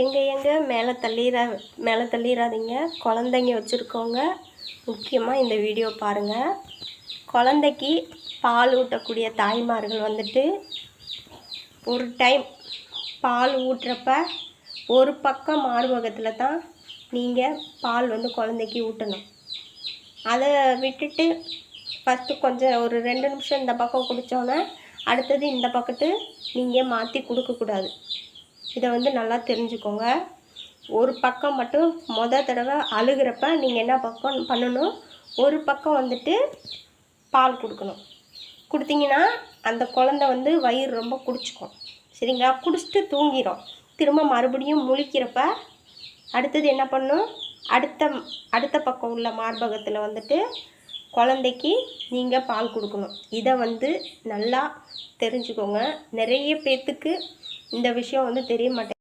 எங்கே மேலே தள்ளிடாதீங்க. குழந்தைங்க வச்சுருக்கவங்க முக்கியமாக இந்த வீடியோ பாருங்கள். குழந்தைக்கு பால் ஊட்டக்கூடிய தாய்மார்கள் வந்துட்டு ஒரு டைம் பால் ஊட்டுறப்ப ஒரு பக்கம் மார்பகத்தில் தான் நீங்கள் பால் குழந்தைக்கு ஊட்டணும். அதை விட்டுட்டு ஃபஸ்ட்டு கொஞ்சம் ஒரு 2 நிமிஷம் இந்த பக்கம் குடித்தோன்னே அடுத்தது இந்த பக்கத்து நீங்கள் மாற்றி கொடுக்கக்கூடாது. இதை நல்லா தெரிஞ்சுக்கோங்க. ஒரு பக்கம் மட்டும் தடவை அழுகிறப்ப நீங்கள் என்ன பக்கம் பண்ணணும், ஒரு பக்கம் பால் கொடுக்கணும். கொடுத்தீங்கன்னா அந்த குழந்தை வயிறு ரொம்ப குடிச்சிக்கும். சரிங்களா? குடிச்சிட்டு தூங்கிடும். திரும்ப மறுபடியும் முழிக்கிறப்ப அடுத்தது என்ன பண்ணணும், அடுத்த பக்கம் உள்ள மார்பகத்தில் குழந்தைக்கு நீங்கள் பால் கொடுக்கணும். இதை நல்லா தெரிஞ்சுக்கோங்க. நிறைய பேர்த்துக்கு இந்த விஷயம் தெரிய மாட்டேங்குது.